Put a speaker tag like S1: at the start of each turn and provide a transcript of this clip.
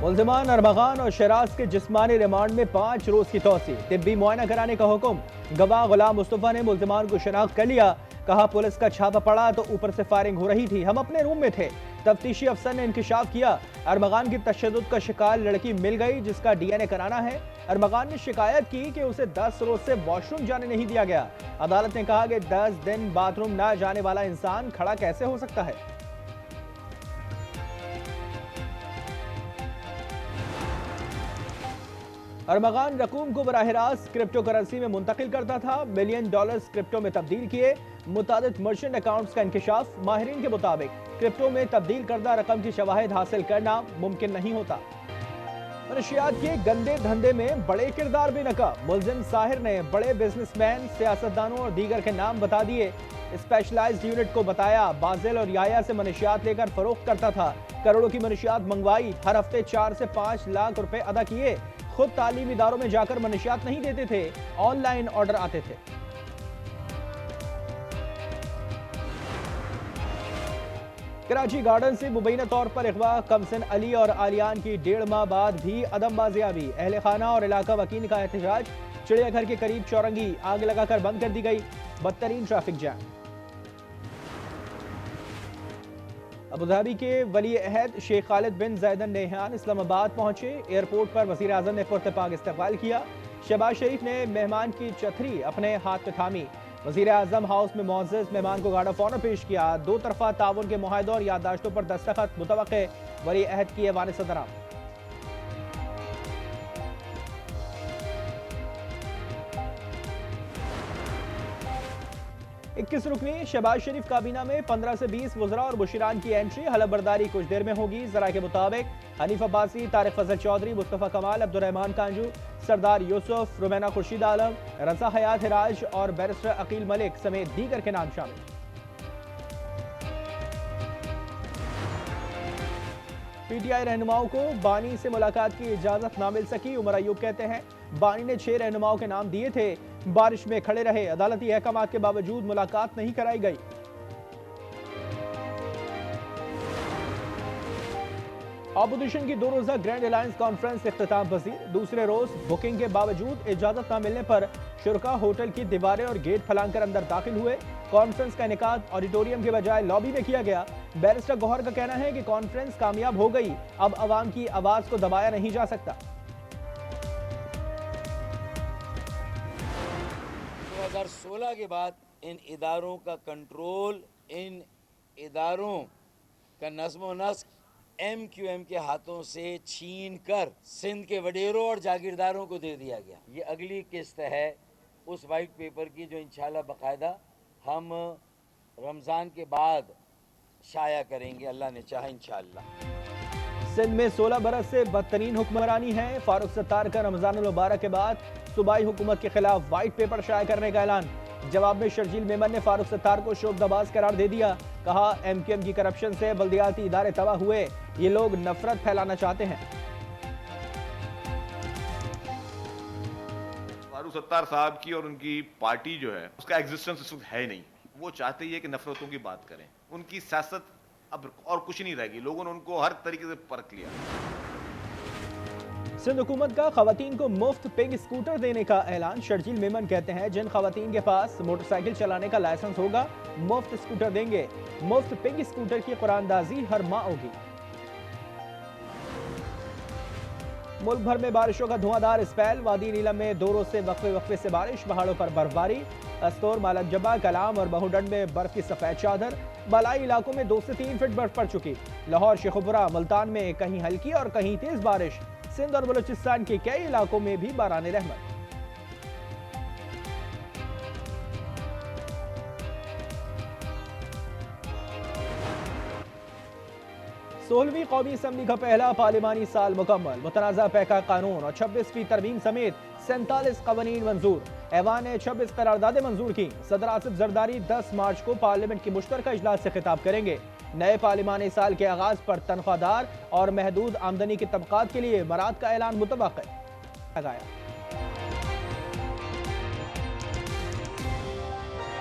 S1: मुल्जिमान अरमगान और शराज के जिस्मानी रिमांड में 5 रोज की तौसी। तिब्बी मुआयना कराने का हुक्म। गवाह गुलाम मुस्तफा ने मुल्जिमान को शनाख्त कर लिया। कहा पुलिस का छापा पड़ा तो ऊपर से फायरिंग हो रही थी, हम अपने रूम में थे। तफ्तीशी अफसर ने इंकशाफ किया। अरमगान की तशद्दुद का शिकार लड़की मिल गई जिसका डीएनए कराना है। अरमगान ने शिकायत की कि उसे 10 रोज से वॉशरूम जाने नहीं दिया गया। अदालत ने कहा कि 10 दिन बाथरूम ना जाने वाला इंसान खड़ा कैसे हो सकता है। अरमगान रकूम को बराह रास्त क्रिप्टो करेंसी में मुंतकिल करता था। $मिलियन क्रिप्टो में तब्दील किए। मुतादिद मर्चेंट अकाउंट्स का इंकशाफ। माहिरीन के मुताबिक क्रिप्टो में तब्दील करदा रकम की शवाहिद हासिल करना मुमकिन नहीं होता। मनशियात के गंदे धंधे में बड़े किरदार भी नकाम। मुल्जिम साहिर ने बड़े बिजनेसमैन, सियासतदानों और दीगर के नाम बता दिए। स्पेशलाइज्ड यूनिट को बताया बाजिल और याया से मनशियात लेकर फरोख्त करता था। करोड़ों की मनशियात मंगवाई। हर हफ्ते 4 से 5 लाख रुपए अदा किए। खुद तालीमी इदारों में जाकर मनशियात नहीं देते थे, ऑनलाइन ऑर्डर आते थे। कराची गार्डन से मुबैना तौर पर अगवा कमसन अली और आलियान की 1.5 माह बाद भी अदम बाजियाबी। अहले खाना और इलाका वकील का एहतजाज। चिड़ियाघर के करीब चौरंगी आग लगाकर बंद कर दी गई। बदतरीन ट्रैफिक जैम। अबुधाबी के वली अहद शेख खालिद बिन ज़ैद अल नहयान इस्लामाबाद पहुंचे। एयरपोर्ट पर वज़ीर आज़म ने पुरतपाक इस्तकबाल किया। शहबाज शरीफ ने मेहमान की छतरी अपने हाथ में थामी। वज़ीर आज़म हाउस में मुअज़्ज़ज़ मेहमान को गार्ड ऑफ ऑनर पेश किया। 2 तरफ़ा ताउन के मुआहदों और याददाश्तों पर दस्तखत मुतवक्के। वली अहद की ऐवान सदर। 21 रुकनी शहबाज शरीफ काबीना में 15 से 20 वज़रा और मुशीरान की एंट्री। हलफबरदारी कुछ देर में होगी। जरा के मुताबिक हनीफ अब्बासी, तारिक फजल चौधरी, मुस्तफ़ा कमाल, अब्दुर्रहमान कांजू, सरदार यूसुफ, रुमैना खुर्शीद आलम, रजा हयात हिराज और बैरिस्टर अकील मलिक समेत दीगर के नाम शामिल। पीटीआई रहनुमाओं को बानी से मुलाकात की इजाजत ना मिल सकी। उमर अयूब कहते हैं बानी ने 6 रहनुमाओं के नाम दिए थे, बारिश में खड़े रहे, अदालती अहकाम के बावजूद मुलाकात नहीं कराई गई। ऑपोजिशन की 2 रोजा ग्रैंड अलायंस कॉन्फ्रेंस इख्तिताम पजीर। दूसरे रोज बुकिंग के बावजूद इजाजत न मिलने पर शुरका होटल की दीवारें और गेट फलांकर अंदर दाखिल हुए। कॉन्फ्रेंस का इनेकाद ऑडिटोरियम के बजाय लॉबी में किया गया। बैरिस्टर गौहर का कहना है कि कॉन्फ्रेंस कामयाब हो गई, अब अवाम की आवाज को दबाया नहीं जा सकता।
S2: 2016 के बाद इन इदारों का कंट्रोल, इन इदारों का नज़्म नस्क MQM के हाथों से छीन कर सिंध के वडेरों और जागीरदारों को दे दिया गया। ये अगली किस्त है उस वाइट पेपर की जो इंशाल्लाह बाकायदा हम रमज़ान के बाद शाया करेंगे, अल्लाह ने चाहा इंशाल्लाह।
S1: सिंध में 16 बरस से बदतरीन हुक्मरानी है। फारूक सत्तार का रमजान मुबारक के बाद सूबाई हुकूमत के खिलाफ वाइट पेपर शाया करने का ऐलान। जवाब में शर्जील मेमन ने फारूक सत्तार को शोकदबाज करार दे दिया। कहा MQM की करप्शन से बल्दियाती इदारे तबाह हुए, ये लोग नफरत फैलाना चाहते हैं।
S3: फारूक सत्तार साहब की और उनकी पार्टी जो है उसका एग्जिस्टेंस इस वक्त है ही नहीं। वो चाहते ही है कि नफरतों की बात करें। उनकी सियासत अब और कुछ नहीं रहेगी। लोगों ने उनको हर तरीके से परख लिया।
S1: सिंध हुकूमत का खवातीन को मुफ्त पिग स्कूटर देने का ऐलान। शर्जील मेमन कहते हैं जिन खवातीन के पास मोटरसाइकिल चलाने का लाइसेंस होगा मुफ्त स्कूटर देंगे। मुफ्त पिग स्कूटर की कुरानदाजी हर माह होगी। मुल्क भर में बारिशों का धुआंधार स्पेल। वादी नीलम में 2 रोज से वक्फे से बारिश। पहाड़ों पर बर्फबारी। अस्तोर, मालकजबा, कलाम और बहुडंड में बर्फ की सफेद चादर। बलाई इलाकों में 2 से 3 फीट बर्फ पड़ चुकी। लाहौर, शेखुपुरा, मुल्तान में कहीं हल्की और कहीं तेज बारिश। सिंध और बलूचिस्तान के कई इलाकों में भी बारान रहमत। 16वीं कौमी असम्बली का पहला पार्लिमानी साल मुकम्मल। मुतनाज़ा पैका कानून और 26वीं तरमीम समेत 47 कवानीन मंजूर। ऐवान ने 26 करारदादें मंजूर की। सदर आसिफ जरदारी 10 मार्च को पार्लियामेंट की मुश्तरका इजलास से खिताब करेंगे। नए पार्लिमानी साल के आगाज पर तनख्वाहदार और महदूद आमदनी के तबकात के लिए मराद का ऐलान मुतवक्किल लगाया।